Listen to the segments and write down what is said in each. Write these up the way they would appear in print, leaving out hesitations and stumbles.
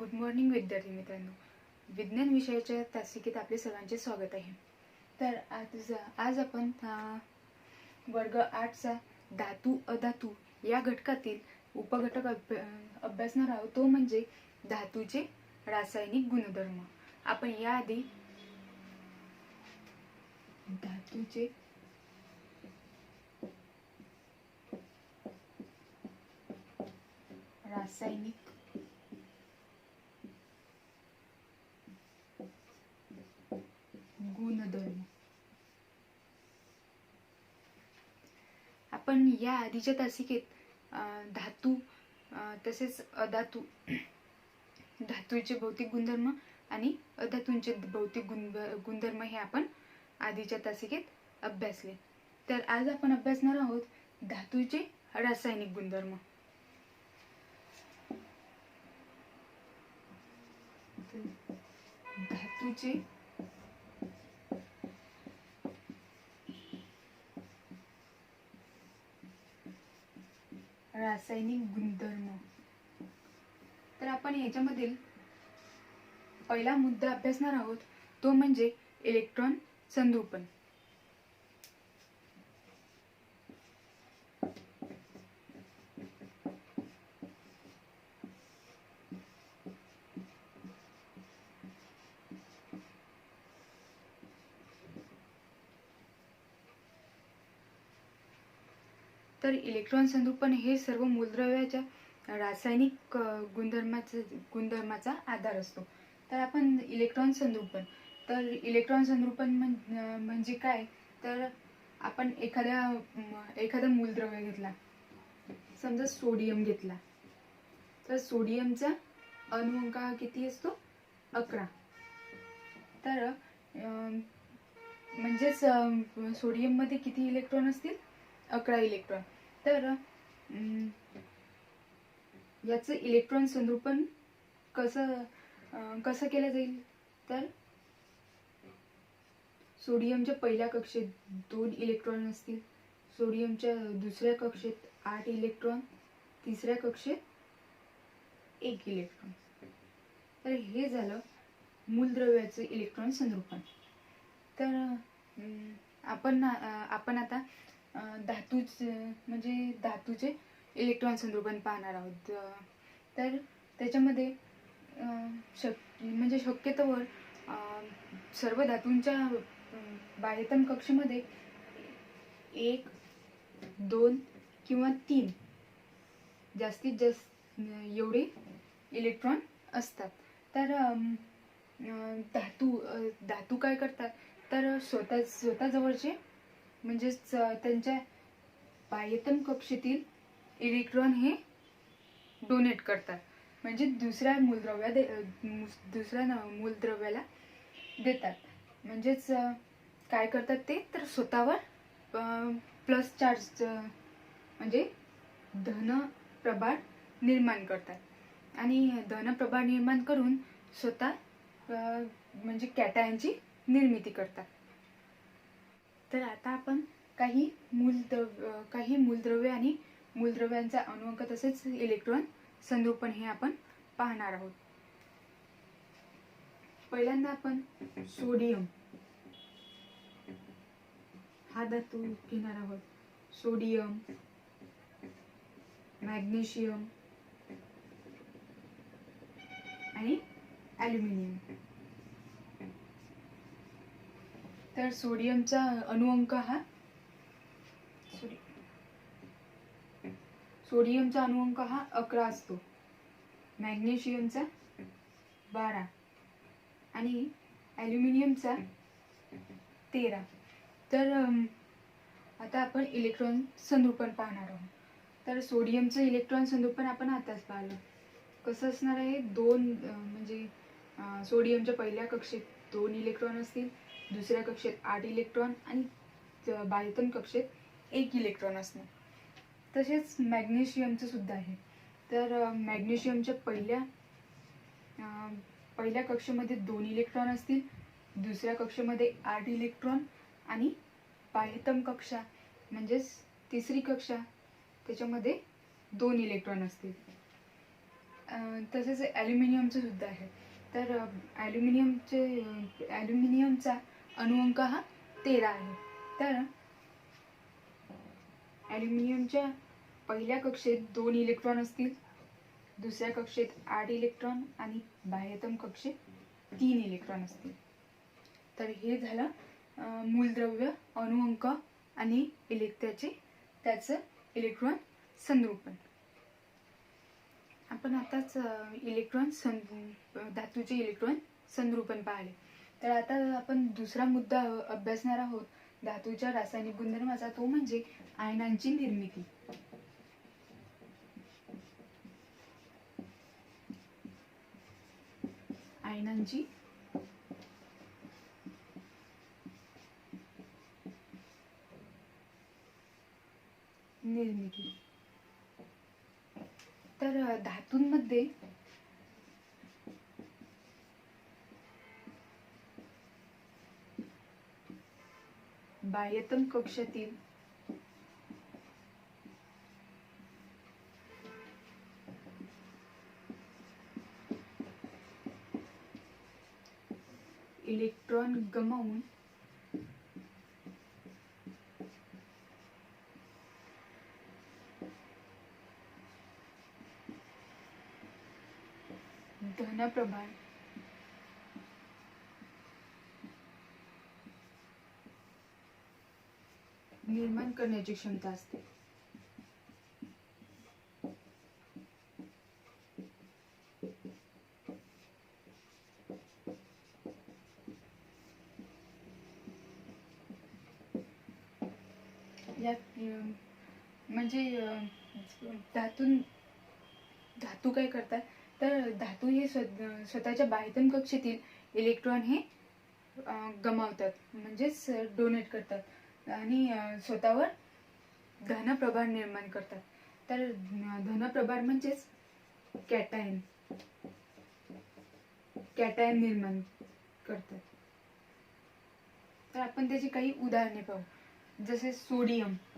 Good morning विद्यार्थी मित्रांनो, विज्ञान विषयाच्या तासिकेत आपले सर्वांचे स्वागत आहे। तर आज आपण वर्ग 8चा धातू अधातू या घटकातील उपघटक अभ्यासणार आहोत, तो म्हणजे धातूचे रासायनिक गुणधर्म। आपण याआधी धातूचे रासायनिक गुणधर्म आपण या आधीच्या तासिकेत धातू तसेच अधातू धातूचे भौतिक गुणधर्म आणि अधातूंचे भौतिक गुणधर्म हे आपण आधीच्या तासिकेत अभ्यासले। तर आज आपण अभ्यासणार आहोत धातूचे रासायनिक गुणधर्म। धातूचे रासायनिक गुणधर्म। तर आपण याच्यामधील पहिला मुद्दा अभ्यासणार आहोत, तो म्हणजे इलेक्ट्रॉन संरूपण। तर इलेक्ट्रॉन संरूपण हे सर्व मूलद्रव्याच्या रासायनिक गुणधर्माचा आधार असतो। तर आपण इलेक्ट्रॉन संरूपण म्हणजे काय, तर आपण एखादा मूलद्रव्य घेतला, समजा सोडियम घेतला, तर सोडियमचा अणुअंक किती असतो, 11। तर म्हणजेच सोडियम मध्ये किती इलेक्ट्रॉन असतील, 11 इलेक्ट्रॉन। तर याचं इलेक्ट्रॉन संरूपण कसं केलं जाईल, तर सोडियमच्या पहिल्या कक्षेत 2 इलेक्ट्रॉन असतील, सोडियमच्या दुसऱ्या कक्षेत 8 इलेक्ट्रॉन, तिसऱ्या कक्षेत 1 इलेक्ट्रॉन। तर हे झालं मूलद्रव्याचं इलेक्ट्रॉन संरूपण। तर आपण आता धातूचे इलेक्ट्रॉन संरूपण पाहणार आहोत। तर त्याच्यामध्ये शक्यतोवर सर्व धातूंच्या बाह्यतम कक्षेमध्ये 1, 2 किंवा 3 जास्तीत जास्त एवढे इलेक्ट्रॉन असतात। तर धातू काय करतात, तर स्वतः जवळचे म्हणजेच त्यांच्या बाह्यतम कक्षेतील इलेक्ट्रॉन हे डोनेट करतात, म्हणजे दुसऱ्या मूलद्रव्याला देतात। म्हणजेच काय करतात ते, तर स्वतःवर प्लस चार्ज म्हणजे धन प्रभार निर्माण करतात आणि धन प्रभार निर्माण करून स्वतः म्हणजे कॅटायनची निर्मिती करतात। तर आता आपण काही मूलद्रव्य आणि मूलद्रव्यांचा अणुअंक तसेच इलेक्ट्रॉन संरूपण हे आपण पाहणार आहोत। पहिल्यांदा आपण सोडियम हा धातू घेणार आहोत। सोडियम, मॅग्नेशियम आणि ॲल्युमिनियम। तर सोडियमचा अणुअंक हा 11 असतो, मॅग्नेशियमचा 12 आणि ॲल्युमिनियमचा 13। तर आता आपण इलेक्ट्रॉन संरूपण पाहणार आहोत। तर सोडियमचं इलेक्ट्रॉन संरूपण आपण आताच पाहिलं कसं असणार आहे। म्हणजे सोडियमच्या पहिल्या कक्षेत 2 इलेक्ट्रॉन असतील, दुसऱ्या कक्षेत 8 इलेक्ट्रॉन आणि बाह्यतम कक्षेत 1 इलेक्ट्रॉन असणार। तसेच मॅग्नेशियमचं सुद्धा आहे। तर मॅग्नेशियमच्या पहिल्या कक्षेमध्ये 2 इलेक्ट्रॉन असतील, दुसऱ्या कक्षेमध्ये 8 इलेक्ट्रॉन आणि बाह्यतम कक्षा म्हणजेच तिसरी कक्षा त्याच्यामध्ये 2 इलेक्ट्रॉन असतील। तसेच ॲल्युमिनियमचं सुद्धा आहे. तर ॲल्युमिनियमचा अणुअंक हा 13 आहे. तर ॲल्युमिनियमच्या पहिल्या कक्षेत 2 इलेक्ट्रॉन असतील, दुसऱ्या कक्षेत 8 इलेक्ट्रॉन आणि बाह्यतम कक्षेत 3 इलेक्ट्रॉन असतील. तर हे झालं मूलद्रव्य, अणुअंक आणि त्याचं इलेक्ट्रॉन संरूपण. आपण आताच धातूचे इलेक्ट्रॉन संरूपण पाहिले. तर आता आपण दुसरा मुद्दा अभ्यासणार आहोत धातूच्या रासायनिक गुणधर्माचा, तो म्हणजे आयनांची निर्मिती. आयनांची निर्मिती. तर धातूंमध्ये बाह्यतम कक्षातील इलेक्ट्रॉन गमावून धनप्रभार निर्माण करण्याची क्षमता असते. म्हणजे धातू काय करतात, तर धातू हे स्वतःच्या बाह्यतम कक्षेतील इलेक्ट्रॉन हे गमावतात, म्हणजेच डोनेट करतात आणि स्वतःवर धनप्रभार निर्माण करतात. तर धनप्रभार म्हणजेच कॅटायन निर्माण करतात. तर आपण त्याची काही उदाहरणे पाहू. जसे सोडियमचा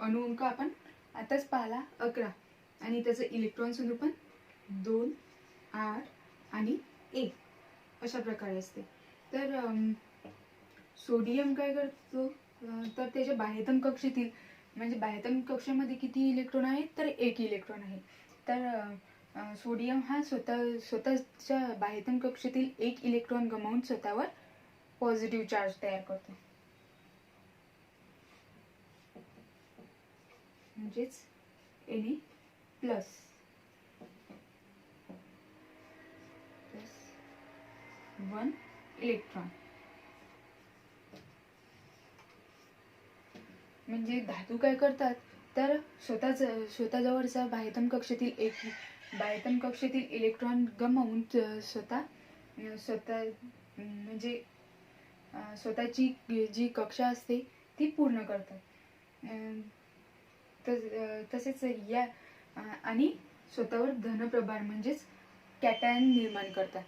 अणुअंक आपण आताच पाहिला 11 आणि त्याचं इलेक्ट्रॉन संरूपण 2, 8 आणि 1 अशा प्रकारे असते. तर सोडियम काय करतो, तर त्याच्या बाह्यतम कक्षेतील, म्हणजे बाह्यतम कक्षेमध्ये किती इलेक्ट्रॉन आहेत, तर 1 इलेक्ट्रॉन आहे. तर सोडियम हा स्वतःच्या बाह्यतम कक्षेतील 1 इलेक्ट्रॉन गमावून स्वतःवर पॉझिटिव्ह चार्ज तयार करतो, म्हणजेच Na+. +1 इलेक्ट्रॉन. म्हणजे धातू काय करतात, तर स्वतःजवळचा बाह्यतम कक्षेतील इलेक्ट्रॉन गमावून म्हणजे स्वतःची जी कक्षा असते ती पूर्ण करतात. तसेच आणि स्वतःवर धनप्रभार म्हणजेच कॅटायन निर्माण करतात.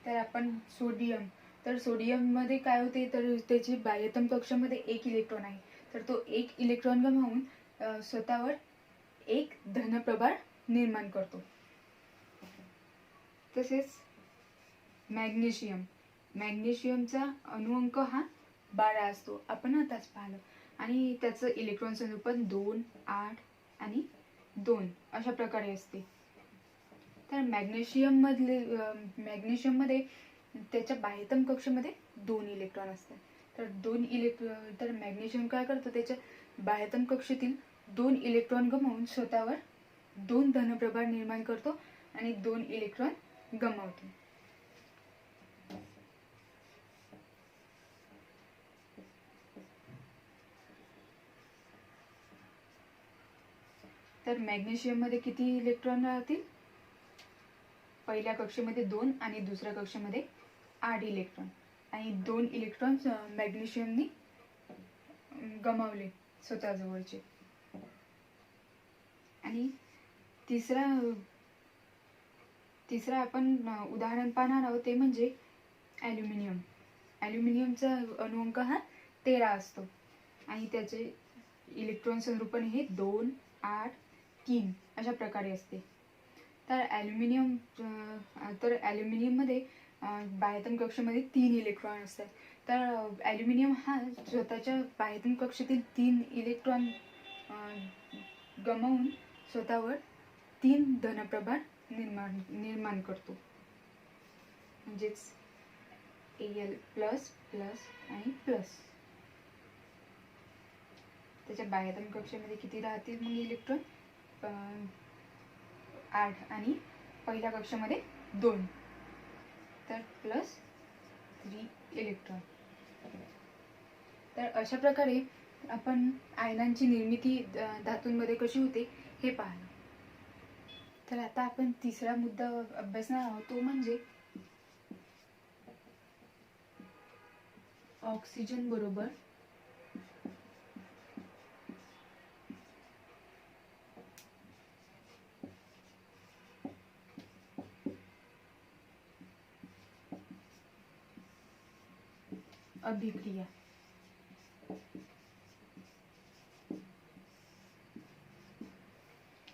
तर आपण सोडियम मध्ये काय होते, तर त्याची बाह्यतम कक्षामध्ये 1 इलेक्ट्रॉन आहे, तर तो 1 इलेक्ट्रॉन गमावून स्वतःवर 1 धनप्रभार निर्माण करतो. तसेच मॅग्नेशियमचा अणुअंक हा 12 असतो, आपण आताच पाहिलं, आणि त्याचं इलेक्ट्रॉन संरूपण 2, 8 आणि 2 अशा प्रकारे असते. तर मॅग्नेशियम मध्ये त्याच्या बाह्यतम कक्षेमध्ये 2 इलेक्ट्रॉन असतात. तर मॅग्नेशियम काय करतो, त्याच्या बाह्यतम कक्षेतील 2 इलेक्ट्रॉन गमावून स्वतःवर 2 धनप्रभार निर्माण करतो आणि 2 इलेक्ट्रॉन गमावतो. तर मॅग्नेशियम मध्ये किती इलेक्ट्रॉन राहतील, पहिल्या कक्षेमध्ये 2 आणि दुसऱ्या कक्षेमध्ये 8 इलेक्ट्रॉन, आणि 2 इलेक्ट्रॉन मॅग्नेशियमने गमावले स्वतःजवळचे. आणि तिसरा आपण उदाहरण पाहणार आहोत, ते म्हणजे ॲल्युमिनियमचा अणुअंक हा 13 असतो. आणि त्याचे इलेक्ट्रॉन संरूपण हे 2, 8, 3 अशा प्रकारे असते. तर ॲल्युमिनियममध्ये बाह्यतम कक्षामध्ये 3 इलेक्ट्रॉन असतात. तर ॲल्युमिनियम हा स्वतःच्या बाह्यतम कक्षातील 3 इलेक्ट्रॉन गमावून स्वतःवर 3 धनप्रभार निर्माण करतो. म्हणजेच Al प्लस प्लस आणि प्लस. त्याच्या बाह्यतम कक्षेमध्ये किती राहतील मग इलेक्ट्रॉन? 8 आणि पहिल्या कक्षामध्ये 2, तर प्लस 3 इलेक्ट्रॉन. तर अशा प्रकारे आपण आयनांची निर्मिती धातूंमध्ये कशी होते हे पाहिलं. तर आता आपण तिसरा मुद्दा अभ्यासणार आहोत, तो म्हणजे ऑक्सिजन बरोबर अभिक्रिया.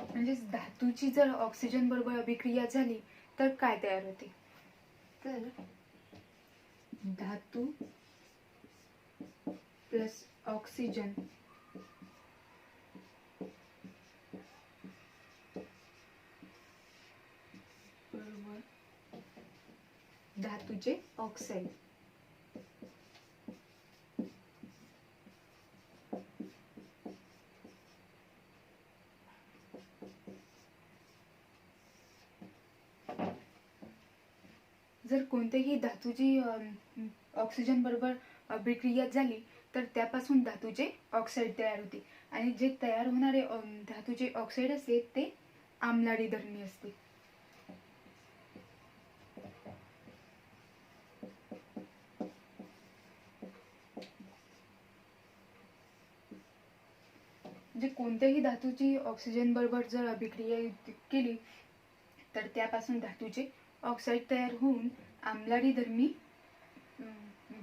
म्हणजे धातूची जर ऑक्सिजन बरोबर अभिक्रिया झाली तर काय तयार होते? तर धातू प्लस ऑक्सिजन बरोबर धातूचे ऑक्साईड. जर कोणत्याही धातूची ऑक्सिजन बरोबर अभिक्रिया झाली तर त्यापासून धातूचे ऑक्साईड तयार होते आणि जे तयार होणारे धातूचे ऑक्साईड असते ते आम्लारी धर्मी असते. म्हणजे कोणत्याही धातूची ऑक्सिजन बरोबर जर अभिक्रिया केली तर त्यापासून धातूचे ऑक्साईड तयार होऊन आम्लारी धर्मी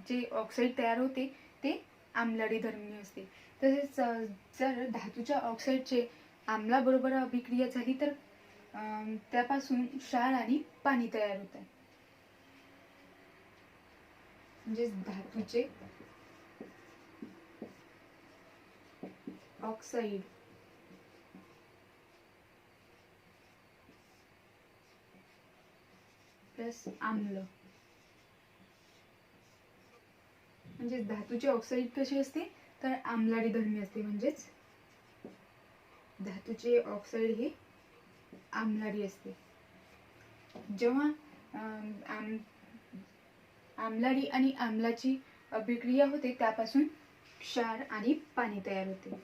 जे ऑक्साईड तयार होते ते आम्लारी धर्मी असते. तसेच जर धातूच्या ऑक्साईडचे आम्लाबरोबर अभिक्रिया झाली तर त्यापासून क्षार आणि पाणी तयार होते. म्हणजे धातूचे ऑक्साईड प्लस आम्ल. म्हणजे धातूचे ऑक्साईड कशी असते तर आम्लारी धर्मी असते. म्हणजेच धातूचे ऑक्साईड हे आम्लारी असते. जेव्हा आम्लारी आणि आम्लाची अभिक्रिया होते त्यापासून क्षार आणि पाणी तयार होते.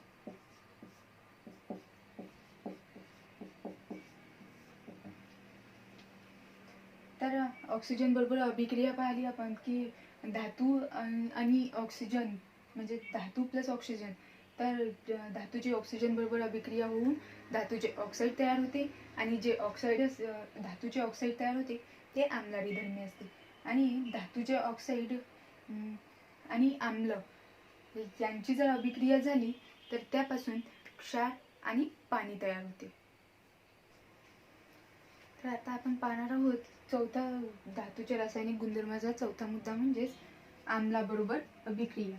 तर ऑक्सिजन बरोबर अभिक्रिया पाहिली आपण की धातू आणि ऑक्सिजन म्हणजे धातू प्लस ऑक्सिजन. तर धातूची ऑक्सिजन बरोबर अभिक्रिया होऊन धातूचे ऑक्साईड तयार होते आणि जे ऑक्साईड धातूचे ऑक्साईड तयार होते ते आम्लारी धर्मी असते. आणि धातूचे ऑक्साईड आणि आम्ल यांची जर अभिक्रिया झाली तर त्यापासून क्षार आणि पाणी तयार होते. तर आता आपण पाहणार आहोत चौथा धातूच्या रासायनिक गुणधर्माचा चौथा मुद्दा म्हणजेच आम्लाबरोबर अभिक्रिया.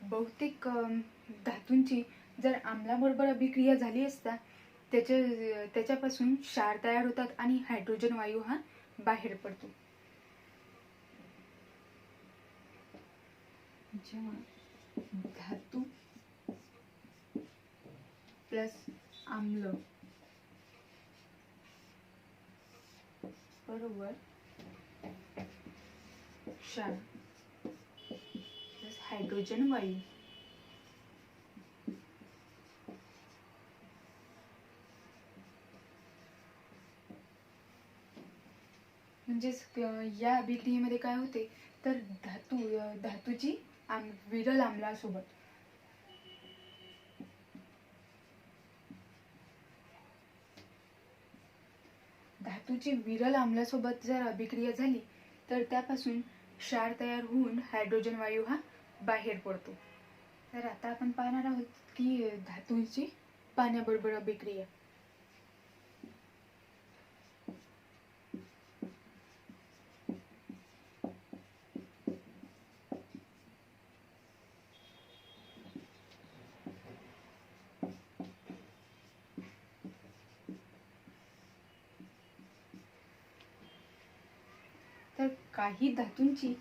बहुतेक धातूंची जर आम्लाबरोबर अभिक्रिया झाली असता त्याच्यापासून क्षार तयार होतात आणि हायड्रोजन वायू हा बाहेर पडतो. जेव्हा धातू प्लस आम्ल बरोबर क्षार प्लस हायड्रोजन वायू म्हणजेच या अभिक्रियेमध्ये काय होते तर धातूची विरल आम्लासोबत. धातूची विरल आम्लासोबत जर अभिक्रिया झाली तर त्यापासून क्षार तयार होऊन हायड्रोजन वायू हा बाहेर पडतो. तर आता आपण पाहणार आहोत की धातूची पाण्याबरोबर अभिक्रिया. तर काही धातूंची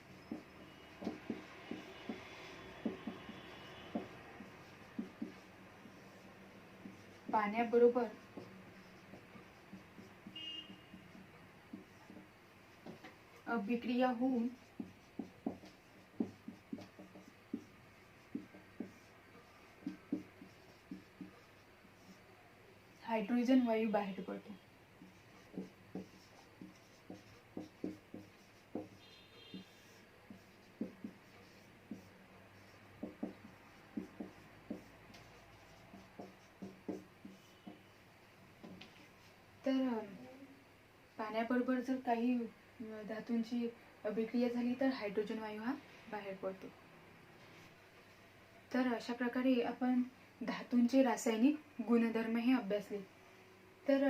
पाण्याबरोबर अभिक्रिया होऊन हायड्रोजन वायू बाहेर पडतो. तर पाण्याबरोबर जर काही धातूंची अभिक्रिया झाली तर हायड्रोजन वायू हा बाहेर पडतो. तर अशा प्रकारे आपण धातूंचे रासायनिक गुणधर्म हे अभ्यासले. तर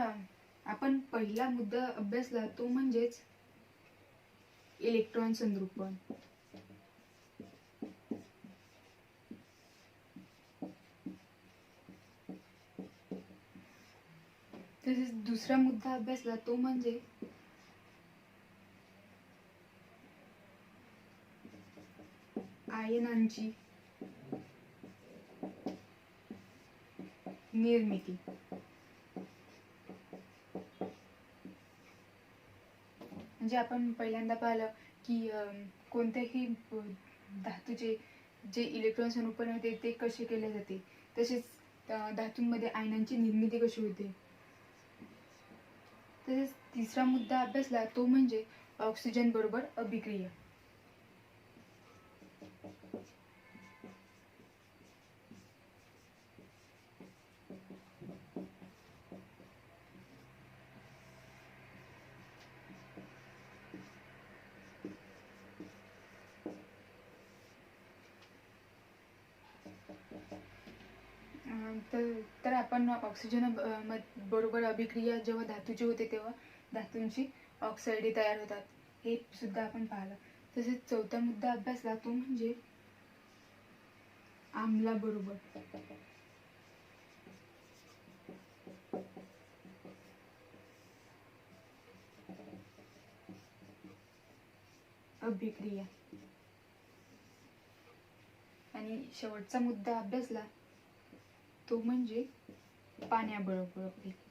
आपण पहिला मुद्दा अभ्यासला तो म्हणजेच इलेक्ट्रॉन संद्रुपण. तसेच दुसरा मुद्दा अभ्यासला तो म्हणजे आयनांची निर्मिती. म्हणजे आपण पहिल्यांदा पाहिलं की कोणत्याही धातूचे जे इलेक्ट्रॉन संरूपण होते ते कसे केले जाते, तसेच धातूंमध्ये आयनांची निर्मिती कशी होते. तसेच तिसरा मुद्दा अभ्यासला तो म्हणजे ऑक्सिजन बरोबर अभिक्रिया. तर आपण ऑक्सिजन बरोबर अभिक्रिया जेव्हा धातूची होते तेव्हा धातूंची ऑक्साईड तयार होतात हे सुद्धा आपण पाहिलं. तसेच चौथा मुद्दा अभ्यासला तो म्हणजे आम्लाबरोबर अभिक्रिया. आणि शेवटचा मुद्दा अभ्यासला तो म्हणजे पाण्याबरोबर अभिक्रिया.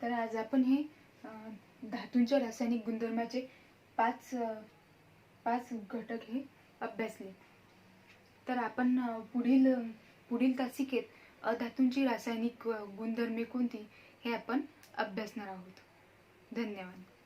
तर आज आपण हे धातूंच्या रासायनिक गुणधर्माचे पाच घटक हे अभ्यासले. तर आपण पुढील तासिकेत अधातूंची रासायनिक गुणधर्मे कोणती हे आपण अभ्यासणार आहोत. धन्यवाद.